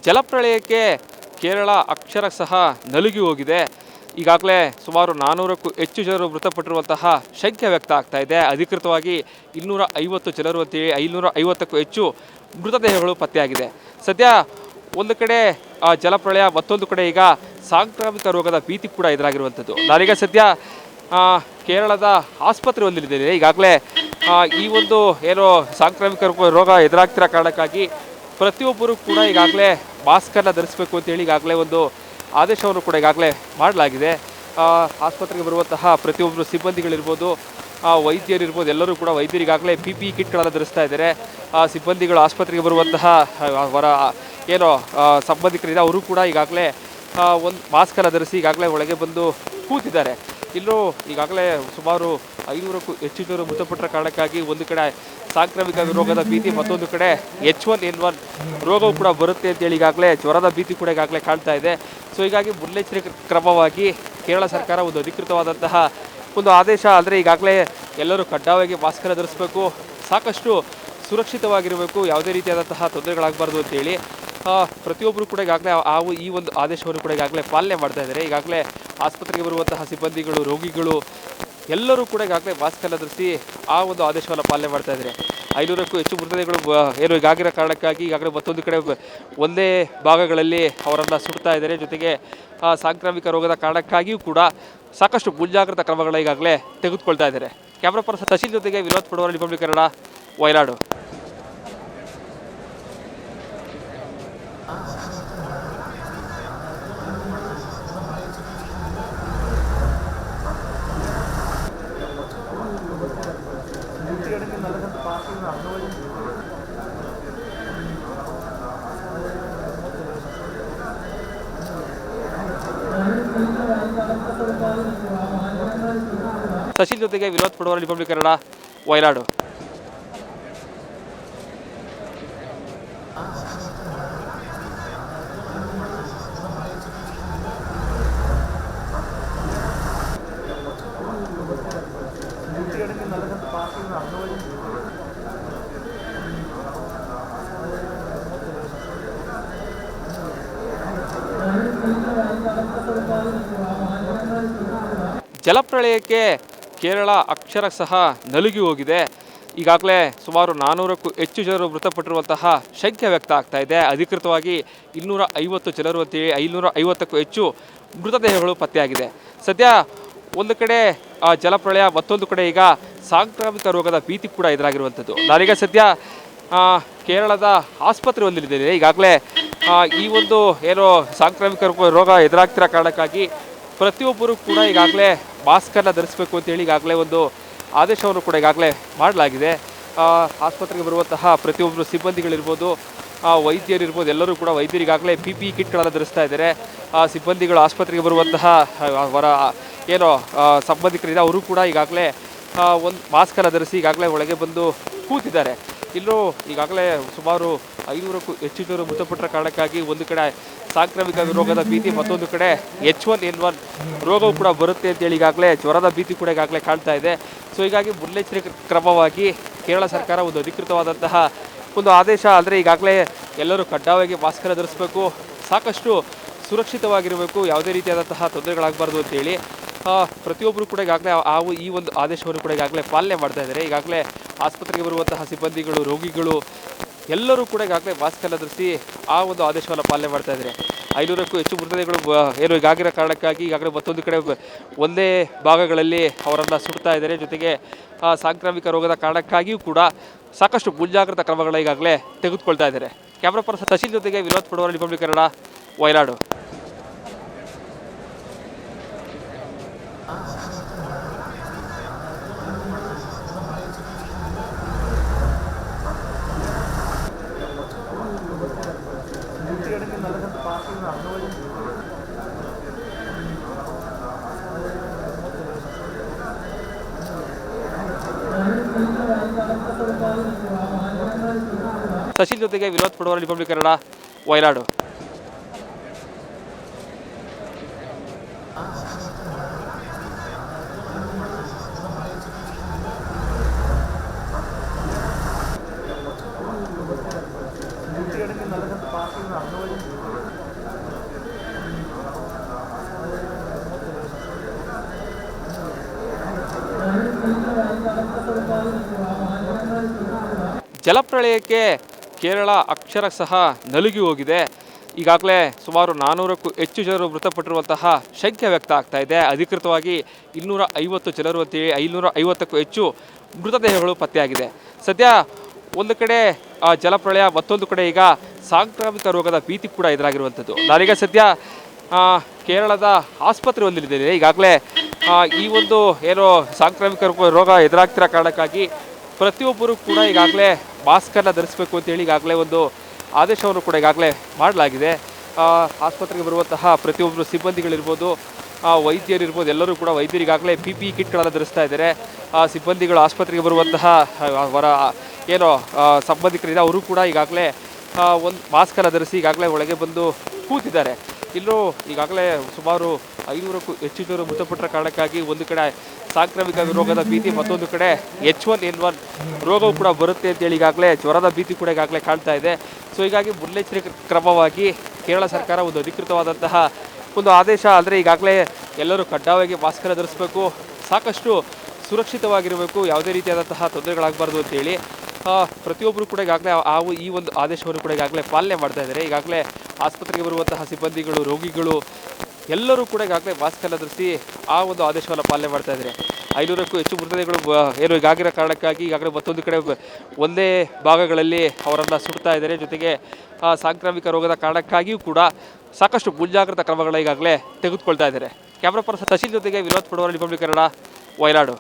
ಜಲಪ್ರಳಯಕ್ಕೆ ಕೇರಳ ಅಕ್ಷರಶಃ ನಲುಗಿ ಹೋಗಿದೆ. ಈಗಾಗಲೇ ಸುಮಾರು 400ಕ್ಕೂ ಹೆಚ್ಚು ಜನರು ಮೃತಪಟ್ಟಿರುವಂತಹ ಶಂಕೆ ವ್ಯಕ್ತ ಆಗ್ತಾ ಇದೆ. ಅಧಿಕೃತವಾಗಿ 250 ಜನರು ಅಂತೇಳಿ 550ಕ್ಕೂ ಹೆಚ್ಚು ಮೃತದೇಹಗಳು ಪತ್ತೆಯಾಗಿದೆ. ಸದ್ಯ ಒಂದು ಕಡೆ ಜಲಪ್ರಳಯ, ಮತ್ತೊಂದು ಕಡೆ ಈಗ ಸಾಂಕ್ರಾಮಿಕ ರೋಗದ ಭೀತಿ ಕೂಡ ಎದುರಾಗಿರುವಂಥದ್ದು. ನಾನೀಗ ಸದ್ಯ ಕೇರಳದ ಆಸ್ಪತ್ರೆ ಒಂದಿದೆ. ಈಗಾಗಲೇ ಈ ಒಂದು ಏನೋ ಸಾಂಕ್ರಾಮಿಕ ರೋಗ ಎದುರಾಗ್ತಿರೋ ಕಾರಣಕ್ಕಾಗಿ ಪ್ರತಿಯೊಬ್ಬರು ಕೂಡ ಈಗಾಗಲೇ ಮಾಸ್ಕನ್ನು ಧರಿಸಬೇಕು ಅಂತೇಳಿ ಈಗಾಗಲೇ ಒಂದು ಆದೇಶವನ್ನು ಕೂಡ ಈಗಾಗಲೇ ಮಾಡಲಾಗಿದೆ. ಆಸ್ಪತ್ರೆಗೆ ಬರುವಂತಹ ಪ್ರತಿಯೊಬ್ಬರು ಸಿಬ್ಬಂದಿಗಳಿರ್ಬೋದು, ವೈದ್ಯರಿರ್ಬೋದು, ಎಲ್ಲರೂ ಕೂಡ ವೈದ್ಯರಿಗಾಗಲೇ PPE ಕಿಟ್ಗಳನ್ನು ಧರಿಸ್ತಾ ಇದ್ದಾರೆ. ಸಿಬ್ಬಂದಿಗಳು ಆಸ್ಪತ್ರೆಗೆ ಬರುವಂತಹ ಅವರ ಏನೋ ಸಂಬಂಧಿಕರಿದೆ, ಅವರು ಕೂಡ ಈಗಾಗಲೇ ಒಂದು ಮಾಸ್ಕನ್ನು ಧರಿಸಿ ಈಗಾಗಲೇ ಒಳಗೆ ಬಂದು ಕೂತಿದ್ದಾರೆ. ಇಲ್ಲೂ ಈಗಾಗಲೇ ಸುಮಾರು 500ಕ್ಕೂ ಹೆಚ್ಚು ಜನರು ಮೃತಪಟ್ಟರ ಕಾರಣಕ್ಕಾಗಿ ಒಂದು ಕಡೆ ಸಾಂಕ್ರಾಮಿಕ ರೋಗದ ಭೀತಿ, ಮತ್ತೊಂದು ಕಡೆ H1N1 ರೋಗವು ಕೂಡ ಬರುತ್ತೆ ಅಂತೇಳಿ ಈಗಾಗಲೇ ಜ್ವರದ ಭೀತಿ ಕೂಡ ಈಗಾಗಲೇ ಕಾಣ್ತಾ ಇದೆ. ಸೊ ಹೀಗಾಗಿ ಮುನ್ನೆಚ್ಚರಿಕೆ ಕ್ರಮವಾಗಿ ಕೇರಳ ಸರ್ಕಾರ ಒಂದು ಅಧಿಕೃತವಾದಂತಹ ಒಂದು ಆದೇಶ, ಅಂದರೆ ಈಗಾಗಲೇ ಎಲ್ಲರೂ ಕಡ್ಡಾಯವಾಗಿ ಮಾಸ್ಕನ್ನು ಧರಿಸಬೇಕು, ಸಾಕಷ್ಟು ಸುರಕ್ಷಿತವಾಗಿರಬೇಕು, ಯಾವುದೇ ರೀತಿಯಾದಂತಹ ತೊಂದರೆಗಳಾಗಬಾರ್ದು ಅಂತೇಳಿ ಪ್ರತಿಯೊಬ್ಬರು ಕೂಡ ಈಗಾಗಲೇ ಈ ಒಂದು ಆದೇಶವನ್ನು ಕೂಡ ಈಗಾಗಲೇ ಪಾಲನೆ ಮಾಡ್ತಾ ಇದ್ದಾರೆ. ಈಗಾಗಲೇ ಆಸ್ಪತ್ರೆಗೆ ಬರುವಂತಹ ಸಿಬ್ಬಂದಿಗಳು, ರೋಗಿಗಳು ಎಲ್ಲರೂ ಕೂಡ ಈಗಾಗಲೇ ಮಾಸ್ಕನ್ನು ಧರಿಸಿ ಆ ಒಂದು ಆದೇಶವನ್ನು ಪಾಲನೆ ಮಾಡ್ತಾ ಇದ್ದಾರೆ. 500ಕ್ಕೂ ಹೆಚ್ಚು ಮೃತದೇಹಗಳು ಏನು ಈಗಾಗಿರೋ ಕಾರಣಕ್ಕಾಗಿ ಈಗಾಗಲೇ ಮತ್ತೊಂದು ಕಡೆ ಒಂದೇ ಭಾಗಗಳಲ್ಲಿ ಅವರನ್ನು ಸುಡ್ತಾ ಇದ್ದಾರೆ. ಜೊತೆಗೆ ಸಾಂಕ್ರಾಮಿಕ ರೋಗದ ಕಾರಣಕ್ಕಾಗಿಯೂ ಕೂಡ ಸಾಕಷ್ಟು ಮುಂಜಾಗ್ರತಾ ಕ್ರಮಗಳ ಈಗಾಗಲೇ ತೆಗೆದುಕೊಳ್ತಾ ಇದ್ದಾರೆ. ಕ್ಯಾಮ್ರಾ ಪರ್ಸನ್ ಸಚಿನ್ ಜೊತೆಗೆ ವಿನೋದ್ ಪಡವರ, ರಿಪಬ್ಲಿಕ್ ಕನ್ನಡ, ವಯನಾಡು. ಸಚಿನ್ ಜೊತೆಗೆ ವಿನೋದ್ ಪಡವರ, ರಿಪಬ್ಲಿಕ್ ಕನ್ನಡ, ವಯನಾಡು. ಜಲಪ್ರಳಯಕ್ಕೆ ಕೇರಳ ಅಕ್ಷರಶಃ ನಲುಗಿ ಹೋಗಿದೆ. ಈಗಾಗಲೇ ಸುಮಾರು 400ಕ್ಕೂ ಹೆಚ್ಚು ಜನರು ಮೃತಪಟ್ಟಿರುವಂತಹ ಶಂಕೆ ವ್ಯಕ್ತ ಆಗ್ತಾ ಇದೆ. ಅಧಿಕೃತವಾಗಿ 250 ಜನರು ಅಂತೇಳಿ 550ಕ್ಕೂ ಹೆಚ್ಚು ಮೃತದೇಹಗಳು ಪತ್ತೆಯಾಗಿದೆ. ಸದ್ಯ ಒಂದು ಕಡೆ ಜಲಪ್ರಳಯ, ಮತ್ತೊಂದು ಕಡೆ ಈಗ ಸಾಂಕ್ರಾಮಿಕ ರೋಗದ ಭೀತಿ ಕೂಡ ಎದುರಾಗಿರುವಂಥದ್ದು. ನಾನೀಗ ಸದ್ಯ ಕೇರಳದ ಆಸ್ಪತ್ರೆ ಒಂದಿದೆ. ಈಗಾಗಲೇ ಈ ಒಂದು ಏನೋ ಸಾಂಕ್ರಾಮಿಕ ರೋಗ ಎದುರಾಗ್ತಿರೋ ಕಾರಣಕ್ಕಾಗಿ ಪ್ರತಿಯೊಬ್ಬರು ಕೂಡ ಈಗಾಗಲೇ ಮಾಸ್ಕನ್ನು ಧರಿಸಬೇಕು ಅಂತೇಳಿ ಈಗಾಗಲೇ ಒಂದು ಆದೇಶವನ್ನು ಕೂಡ ಈಗಾಗಲೇ ಮಾಡಲಾಗಿದೆ. ಆಸ್ಪತ್ರೆಗೆ ಬರುವಂತಹ ಪ್ರತಿಯೊಬ್ಬರು ಸಿಬ್ಬಂದಿಗಳಿರ್ಬೋದು, ವೈದ್ಯರಿರ್ಬೋದು, ಎಲ್ಲರೂ ಕೂಡ ವೈದ್ಯರಿಗಾಗಲೇ PPE ಕಿಟ್ಗಳನ್ನು ಧರಿಸ್ತಾ ಇದ್ದಾರೆ. ಸಿಬ್ಬಂದಿಗಳು ಆಸ್ಪತ್ರೆಗೆ ಬರುವಂತಹ ಅವರ ಏನೋ ಸಂಬಂಧಿಕರಿದೆ, ಅವರು ಕೂಡ ಈಗಾಗಲೇ ಒಂದು ಮಾಸ್ಕನ್ನು ಧರಿಸಿ ಈಗಾಗಲೇ ಒಳಗೆ ಬಂದು ಕೂತಿದ್ದಾರೆ. ಇಲ್ಲೂ ಈಗಾಗಲೇ ಸುಮಾರು 500ಕ್ಕೂ ಹೆಚ್ಚು ಜನರು ಮೃತಪಟ್ಟರ ಕಾರಣಕ್ಕಾಗಿ ಒಂದು ಕಡೆ ಸಾಂಕ್ರಾಮಿಕ ರೋಗದ ಭೀತಿ, ಮತ್ತೊಂದು ಕಡೆ H1N1 ರೋಗವು ಕೂಡ ಬರುತ್ತೆ ಅಂತೇಳಿ ಈಗಾಗಲೇ ಜ್ವರದ ಭೀತಿ ಕೂಡ ಈಗಾಗಲೇ ಕಾಣ್ತಾ ಇದೆ. ಸೊ ಹೀಗಾಗಿ ಮುನ್ನೆಚ್ಚರಿಕೆ ಕ್ರಮವಾಗಿ ಕೇರಳ ಸರ್ಕಾರ ಒಂದು ಅಧಿಕೃತವಾದಂತಹ ಒಂದು ಆದೇಶ, ಅಂದರೆ ಈಗಾಗಲೇ ಎಲ್ಲರೂ ಕಡ್ಡಾಯವಾಗಿ ಮಾಸ್ಕನ್ನು ಧರಿಸಬೇಕು, ಸಾಕಷ್ಟು ಸುರಕ್ಷಿತವಾಗಿರಬೇಕು, ಯಾವುದೇ ರೀತಿಯಾದಂತಹ ತೊಂದರೆಗಳಾಗಬಾರ್ದು ಅಂತೇಳಿ ಪ್ರತಿಯೊಬ್ಬರು ಕೂಡ ಈಗಾಗಲೇ ಈ ಒಂದು ಆದೇಶವನ್ನು ಕೂಡ ಈಗಾಗಲೇ ಪಾಲನೆ ಮಾಡ್ತಾ ಇದ್ದಾರೆ. ಈಗಾಗಲೇ ಆಸ್ಪತ್ರೆಗೆ ಬರುವಂತಹ ಸಿಬ್ಬಂದಿಗಳು, ರೋಗಿಗಳು ಎಲ್ಲರೂ ಕೂಡ ಈಗಾಗಲೇ ಮಾಸ್ಕನ್ನು ಧರಿಸಿ ಆ ಒಂದು ಆದೇಶವನ್ನು ಪಾಲನೆ ಮಾಡ್ತಾ ಇದ್ದಾರೆ. 500ಕ್ಕೂ ಹೆಚ್ಚು ಮೃತದೇಹಗಳು ಏನು ಈಗಾಗಿರೋ ಕಾರಣಕ್ಕಾಗಿ ಈಗಾಗಲೇ ಮತ್ತೊಂದು ಕಡೆ ಒಂದೇ ಭಾಗಗಳಲ್ಲಿ ಅವರನ್ನು ಸುಡ್ತಾ ಇದ್ದಾರೆ. ಜೊತೆಗೆ ಸಾಂಕ್ರಾಮಿಕ ರೋಗದ ಕಾರಣಕ್ಕಾಗಿಯೂ ಕೂಡ ಸಾಕಷ್ಟು ಮುಂಜಾಗ್ರತಾ ಕ್ರಮಗಳ ಈಗಾಗಲೇ ತೆಗೆದುಕೊಳ್ತಾ ಇದ್ದಾರೆ. ಕ್ಯಾಮ್ರಾ ಪರ್ಸನ್ ಸಚಿನ್ ಜೊತೆಗೆ ವಿನೋದ್ ಪಡವರ, ರಿಪಬ್ಲಿಕ್ ಕನ್ನಡ, ವಯನಾಡು. ಸಚಿನ್ ಜೊತೆಗೆ ವಿನೋದ್ ಪಡವರ, ರಿಪಬ್ಲಿಕ್ ಕನ್ನಡ, ವಯನಾಡು. ಸಚಿನ್ ಜೊತೆಗೆ ವಿನೋದ್ ಪಡವರ, ರಿಪಬ್ಲಿಕ್ ಕನ್ನಡ, ವಯನಾಡು. ಸಚಿನ್ ಜೊತೆಗೆ ವಿನೋದ್ ಪಡವರ, ರಿಪಬ್ಲಿಕ್ ಕನ್ನಡ, ವಯನಾಡು. ಸಚಿನ್ ಜೊತೆಗೆ ವಿನೋದ್ ಪಡವರ, ರಿಪಬ್ಲಿಕ್ ಕನ್ನಡ, ವಯನಾಡು. ಸಚಿನ್ ಜೊತೆಗೆ ಜಲಪ್ರಳಯಕ್ಕೆ ಕೇರಳ ಅಕ್ಷರಶಃ ನಲುಗಿ ಹೋಗಿದೆ. ಈಗಾಗಲೇ ಸುಮಾರು 400ಕ್ಕೂ ಹೆಚ್ಚು ಜನರು ಮೃತಪಟ್ಟಿರುವಂತಹ ಶಂಕೆ ವ್ಯಕ್ತ ಆಗ್ತಾ ಇದೆ. ಅಧಿಕೃತವಾಗಿ 250 ಜನರು ಅಂತೇಳಿ 550ಕ್ಕೂ ಹೆಚ್ಚು ಮೃತದೇಹಗಳು ಪತ್ತೆಯಾಗಿದೆ. ಸದ್ಯ ಒಂದು ಕಡೆ ಜಲಪ್ರಳಯ, ಮತ್ತೊಂದು ಕಡೆ ಈಗ ಸಾಂಕ್ರಾಮಿಕ ರೋಗದ ಭೀತಿ ಕೂಡ ಎದುರಾಗಿರುವಂಥದ್ದು. ನಾನೀಗ ಸದ್ಯ ಕೇರಳದ ಆಸ್ಪತ್ರೆ ಒಂದಿದೆ. ಈಗಾಗಲೇ ಈ ಒಂದು ಏನೋ ಸಾಂಕ್ರಾಮಿಕ ರೋಗ ಎದುರಾಗ್ತಿರೋ ಕಾರಣಕ್ಕಾಗಿ ಪ್ರತಿಯೊಬ್ಬರು ಕೂಡ ಈಗಾಗಲೇ ಮಾಸ್ಕನ್ನು ಧರಿಸಬೇಕು ಅಂತೇಳಿ ಈಗಾಗಲೇ ಒಂದು ಆದೇಶವನ್ನು ಕೂಡ ಈಗಾಗಲೇ ಮಾಡಲಾಗಿದೆ. ಆಸ್ಪತ್ರೆಗೆ ಬರುವಂತಹ ಪ್ರತಿಯೊಬ್ಬರು ಸಿಬ್ಬಂದಿಗಳಿರ್ಬೋದು, ವೈದ್ಯರಿರ್ಬೋದು, ಎಲ್ಲರೂ ಕೂಡ ವೈದ್ಯರಿಗಾಗಲೇ PPE ಕಿಟ್ಗಳನ್ನು ಧರಿಸ್ತಾ ಇದ್ದಾರೆ. ಸಿಬ್ಬಂದಿಗಳು ಆಸ್ಪತ್ರೆಗೆ ಬರುವಂತಹ ಅವರ ಏನೋ ಸಂಬಂಧಿಕರಿದೆ, ಅವರು ಕೂಡ ಈಗಾಗಲೇ ಒಂದು ಮಾಸ್ಕನ್ನು ಧರಿಸಿ ಈಗಾಗಲೇ ಒಳಗೆ ಬಂದು ಕೂತಿದ್ದಾರೆ. ಇಲ್ಲೂ ಈಗಾಗಲೇ ಸುಮಾರು 500ಕ್ಕೂ ಹೆಚ್ಚು ಜನರು ಮೃತಪಟ್ಟರ ಕಾರಣಕ್ಕಾಗಿ ಒಂದು ಕಡೆ ಸಾಂಕ್ರಾಮಿಕ ರೋಗದ ಭೀತಿ, ಮತ್ತೊಂದು ಕಡೆ H1N1 ರೋಗವು ಕೂಡ ಬರುತ್ತೆ ಅಂತೇಳಿ ಈಗಾಗಲೇ ಜ್ವರದ ಭೀತಿ ಕೂಡ ಈಗಾಗಲೇ ಕಾಣ್ತಾ ಇದೆ. ಸೊ ಹೀಗಾಗಿ ಮುನ್ನೆಚ್ಚರಿಕೆ ಕ್ರಮವಾಗಿ ಕೇರಳ ಸರ್ಕಾರ ಒಂದು ಅಧಿಕೃತವಾದಂತಹ ಒಂದು ಆದೇಶ, ಅಂದರೆ ಈಗಾಗಲೇ ಎಲ್ಲರೂ ಕಡ್ಡಾಯವಾಗಿ ಮಾಸ್ಕನ್ನು ಧರಿಸಬೇಕು, ಸಾಕಷ್ಟು ಸುರಕ್ಷಿತವಾಗಿರಬೇಕು, ಯಾವುದೇ ರೀತಿಯಾದಂತಹ ತೊಂದರೆಗಳಾಗಬಾರ್ದು ಅಂತೇಳಿ ಪ್ರತಿಯೊಬ್ಬರು ಕೂಡ ಈಗಾಗಲೇ ಈ ಒಂದು ಆದೇಶವನ್ನು ಕೂಡ ಈಗಾಗಲೇ ಪಾಲನೆ ಮಾಡ್ತಾ ಇದ್ದಾರೆ. ಈಗಾಗಲೇ ಆಸ್ಪತ್ರೆಗೆ ಬರುವಂತಹ ಸಿಬ್ಬಂದಿಗಳು, ರೋಗಿಗಳು ಎಲ್ಲರೂ ಕೂಡ ಈಗಾಗಲೇ ಮಾಸ್ಕನ್ನು ಧರಿಸಿ ಆ ಒಂದು ಆದೇಶವನ್ನು ಪಾಲನೆ ಮಾಡ್ತಾ ಇದ್ದಾರೆ. 500ಕ್ಕೂ ಹೆಚ್ಚು ಮೃತದೇಹಗಳು ಏನು ಈಗಾಗಿರೋ ಕಾರಣಕ್ಕಾಗಿ ಈಗಾಗಲೇ ಮತ್ತೊಂದು ಕಡೆ ಒಂದೇ ಭಾಗಗಳಲ್ಲಿ ಅವರನ್ನು ಸುಡ್ತಾ ಇದ್ದಾರೆ. ಜೊತೆಗೆ ಸಾಂಕ್ರಾಮಿಕ ರೋಗದ ಕಾರಣಕ್ಕಾಗಿಯೂ ಕೂಡ ಸಾಕಷ್ಟು ಮುಂಜಾಗ್ರತಾ ಕ್ರಮಗಳ ಈಗಾಗಲೇ ತೆಗೆದುಕೊಳ್ತಾ ಇದ್ದಾರೆ. ಕ್ಯಾಮ್ರಾ ಪರ್ಸನ್ ಸಚಿನ್ ಜೊತೆಗೆ ವಿನೋದ್ ಪಡವರ, ರಿಪಬ್ಲಿಕ್ ಕನ್ನಡ, ವಯನಾಡು.